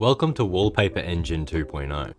Welcome to Wallpaper Engine 2.0.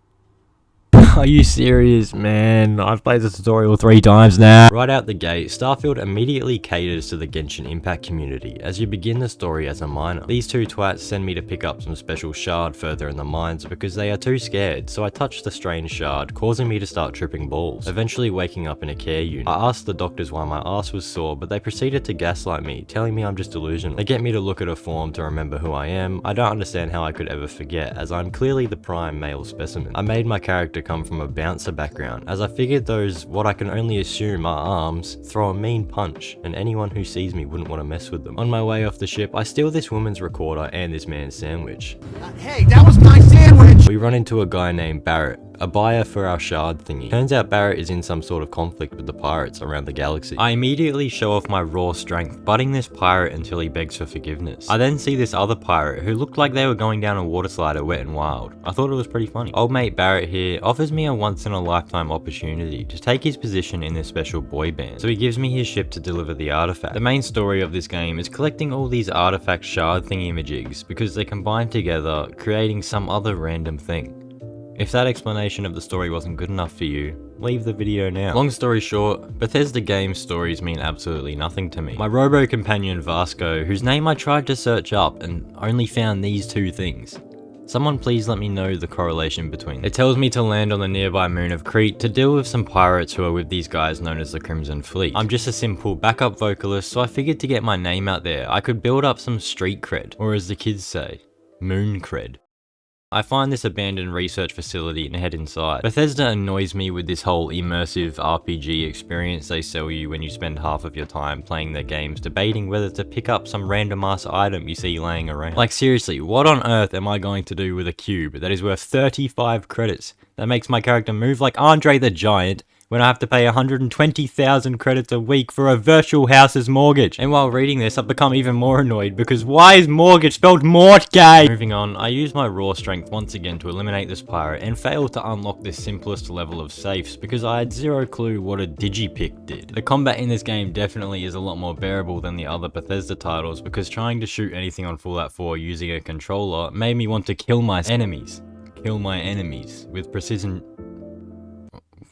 Are you serious, man? I've played the tutorial 3 times now. Right out the gate, Starfield immediately caters to the Genshin Impact community as you begin the story as a miner. These two twats send me to pick up some special shard further in the mines because they are too scared, so I touch the strange shard, causing me to start tripping balls, eventually waking up in a care unit. I asked the doctors why my ass was sore, but they proceeded to gaslight me, telling me I'm just delusional. They get me to look at a form to remember who I am. I don't understand how I could ever forget, as I'm clearly the prime male specimen. I made my character come from a bouncer background, as I figured those, what I can only assume are arms, throw a mean punch, and anyone who sees me wouldn't want to mess with them. On my way off the ship, I steal this woman's recorder and this man's sandwich. Hey, that was my sandwich! We run into a guy named Barrett, a buyer for our shard thingy. Turns out Barrett is in some sort of conflict with the pirates around the galaxy. I immediately show off my raw strength, butting this pirate until he begs for forgiveness. I then see this other pirate who looked like they were going down a water slide at Wet and Wild. I thought it was pretty funny. Old mate Barrett here offers me a once in a lifetime opportunity to take his position in this special boy band. So he gives me his ship to deliver the artifact. The main story of this game is collecting all these artifact shard thingamajigs because they combine together, creating some other random thing. If that explanation of the story wasn't good enough for you, leave the video now. Long story short, Bethesda game stories mean absolutely nothing to me. My robo companion Vasco, whose name I tried to search up and only found these two things. Someone please let me know the correlation between them. It tells me to land on the nearby moon of Crete to deal with some pirates who are with these guys known as the Crimson Fleet. I'm just a simple backup vocalist, so I figured to get my name out there, I could build up some street cred, or as the kids say, moon cred. I find this abandoned research facility and head inside. Bethesda annoys me with this whole immersive RPG experience they sell you when you spend half of your time playing their games debating whether to pick up some random ass item you see laying around. Like seriously, what on earth am I going to do with a cube that is worth 35 credits that makes my character move like Andre the Giant when I have to pay 120,000 credits a week for a virtual house's mortgage? And while reading this, I've become even more annoyed because why is mortgage spelled mortgage? Moving on, I use my raw strength once again to eliminate this pirate and fail to unlock this simplest level of safes because I had zero clue what a digipick did. The combat in this game definitely is a lot more bearable than the other Bethesda titles because trying to shoot anything on Fallout 4 using a controller made me want to kill my enemies. Kill my enemies with precision...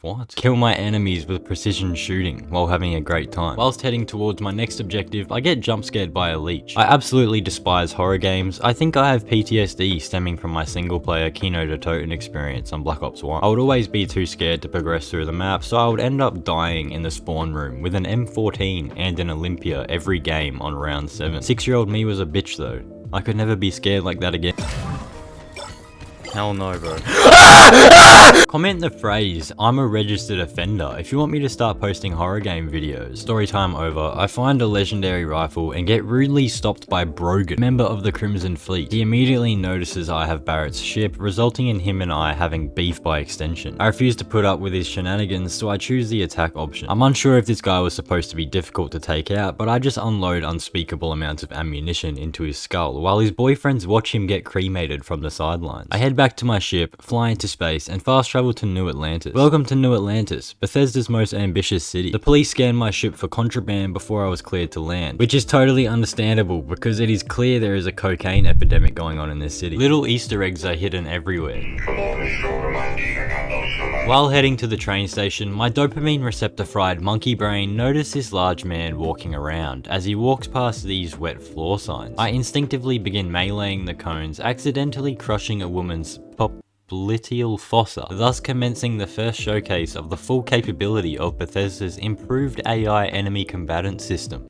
What? Kill my enemies with precision shooting while having a great time. Whilst heading towards my next objective, I get jump scared by a leech. I absolutely despise horror games. I think I have PTSD stemming from my single player Kino de Toten experience on Black Ops 1. I would always be too scared to progress through the map, so I would end up dying in the spawn room with an M14 and an Olympia every game on round 7. 6-year-old me was a bitch though. I could never be scared like that again. Hell no, bro. Comment the phrase, I'm a registered offender, if you want me to start posting horror game videos. Story time over. I find a legendary rifle and get rudely stopped by Brogan, member of the Crimson Fleet. He immediately notices I have Barrett's ship, resulting in him and I having beef by extension. I refuse to put up with his shenanigans, so I choose the attack option. I'm unsure if this guy was supposed to be difficult to take out, but I just unload unspeakable amounts of ammunition into his skull, while his boyfriends watch him get cremated from the sidelines. I head back to my ship, fly into space, and fast travel to New Atlantis. Welcome to New Atlantis, Bethesda's most ambitious city. The police scanned my ship for contraband before I was cleared to land, which is totally understandable because it is clear there is a cocaine epidemic going on in this city. Little Easter eggs are hidden everywhere. While heading to the train station, my dopamine receptor fried monkey brain noticed this large man walking around. As he walks past these wet floor signs, I instinctively begin meleeing the cones, accidentally crushing a woman's popliteal fossa, thus commencing the first showcase of the full capability of Bethesda's improved AI enemy combatant system.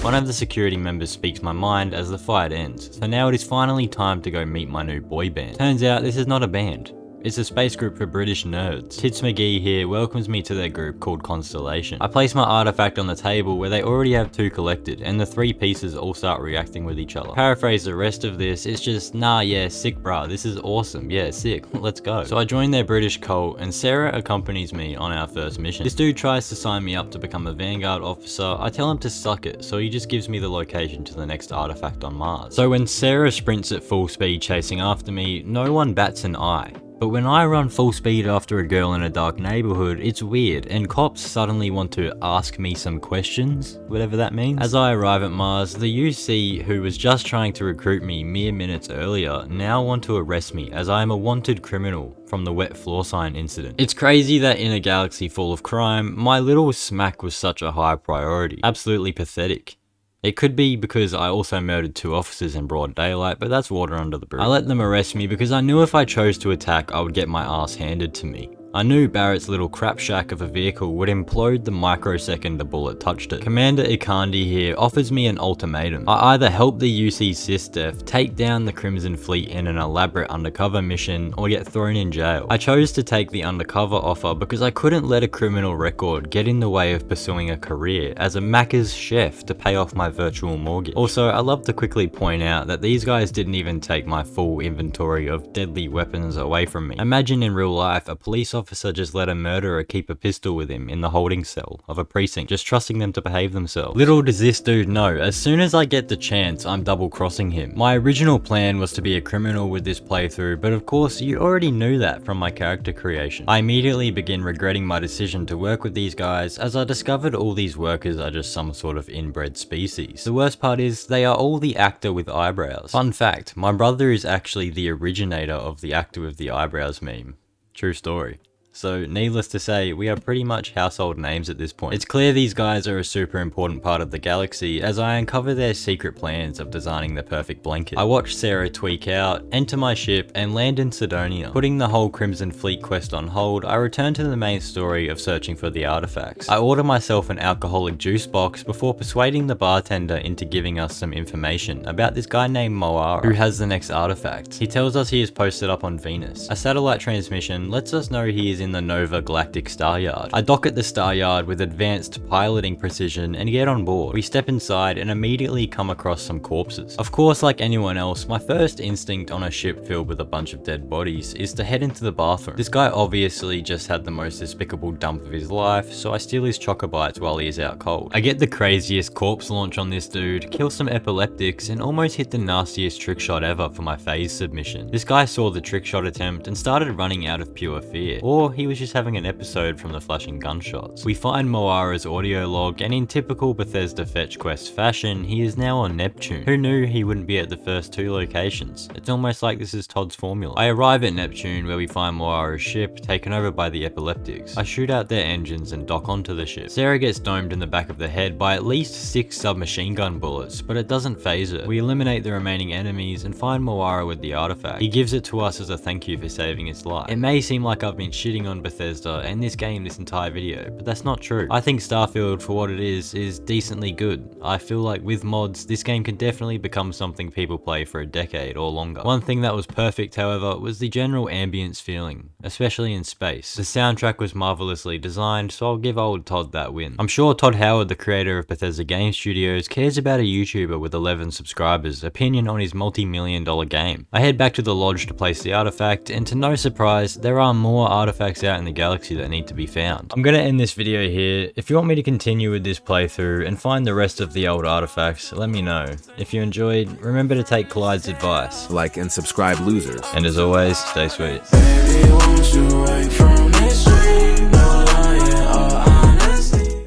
One of the security members speaks my mind as the fight ends, so now it is finally time to go meet my new boy band. Turns out this is not a band. It's a space group for British nerds. Tits McGee here welcomes me to their group called Constellation. I place my artifact on the table where they already have 2 collected, and the 3 pieces all start reacting with each other. Paraphrase the rest of this, it's just, nah, yeah, sick bruh, this is awesome, yeah, sick, let's go. So I join their British cult, and Sarah accompanies me on our first mission. This dude tries to sign me up to become a Vanguard officer. I tell him to suck it, so he just gives me the location to the next artifact on Mars. So when Sarah sprints at full speed chasing after me, no one bats an eye. But when I run full speed after a girl in a dark neighborhood, it's weird, and cops suddenly want to ask me some questions, whatever that means. As I arrive at Mars, the UC, who was just trying to recruit me mere minutes earlier, now want to arrest me as I am a wanted criminal from the wet floor sign incident. It's crazy that in a galaxy full of crime, my little smack was such a high priority. Absolutely pathetic. It could be because I also murdered 2 officers in broad daylight, but that's water under the bridge. I let them arrest me because I knew if I chose to attack, I would get my ass handed to me. I knew Barrett's little crap shack of a vehicle would implode the microsecond the bullet touched it. Commander Ikandi here offers me an ultimatum. I either help the UC SysDef take down the Crimson Fleet in an elaborate undercover mission, or get thrown in jail. I chose to take the undercover offer because I couldn't let a criminal record get in the way of pursuing a career as a Macca's chef to pay off my virtual mortgage. Also, I love to quickly point out that these guys didn't even take my full inventory of deadly weapons away from me. Imagine in real life a police officer just let a murderer keep a pistol with him in the holding cell of a precinct, just trusting them to behave themselves. Little does this dude know, as soon as I get the chance, I'm double crossing him. My original plan was to be a criminal with this playthrough, but of course you already knew that from my character creation. I immediately begin regretting my decision to work with these guys, as I discovered all these workers are just some sort of inbred species. The worst part is, they are all the actor with eyebrows. Fun fact, my brother is actually the originator of the actor with the eyebrows meme. True story. So needless to say, we are pretty much household names at this point. It's clear these guys are a super important part of the galaxy as I uncover their secret plans of designing the perfect blanket. I watch Sarah tweak out, enter my ship, and land in Sidonia. Putting the whole Crimson Fleet quest on hold, I return to the main story of searching for the artifacts. I order myself an alcoholic juice box before persuading the bartender into giving us some information about this guy named Moara, who has the next artifact. He tells us he is posted up on Venus. A satellite transmission lets us know he is in the Nova Galactic Star Yard. I dock at the Star Yard with advanced piloting precision and get on board. We step inside and immediately come across some corpses. Of course, like anyone else, my first instinct on a ship filled with a bunch of dead bodies is to head into the bathroom. This guy obviously just had the most despicable dump of his life, so I steal his chocobites while he is out cold. I get the craziest corpse launch on this dude, kill some epileptics, and almost hit the nastiest trick shot ever for my phase submission. This guy saw the trick shot attempt and started running out of pure fear, or he was just having an episode from the flashing gunshots. We find Moara's audio log, and in typical Bethesda fetch quest fashion, he is now on Neptune. Who knew he wouldn't be at the first 2 locations? It's almost like this is Todd's formula. I arrive at Neptune where we find Moara's ship taken over by the epileptics. I shoot out their engines and dock onto the ship. Sarah gets domed in the back of the head by at least 6 submachine gun bullets, but it doesn't phase her. We eliminate the remaining enemies and find Moara with the artifact. He gives it to us as a thank you for saving his life. It may seem like I've been shitting on Bethesda and this game this entire video, but that's not true. I think Starfield, for what it is decently good. I feel like with mods, this game can definitely become something people play for a decade or longer. One thing that was perfect, however, was the general ambience feeling, especially in space. The soundtrack was marvelously designed, so I'll give old Todd that win. I'm sure Todd Howard, the creator of Bethesda Game Studios, cares about a YouTuber with 11 subscribers' opinion on his multi-million-dollar game. I head back to the lodge to place the artifact, and to no surprise, there are more artifacts out in the galaxy that need to be found. I'm gonna end this video here. If you want me to continue with this playthrough and find the rest of the old artifacts, let me know. If you enjoyed, remember to take Clyde's advice. Like and subscribe, losers. And as always, stay sweet. Baby, won't you wait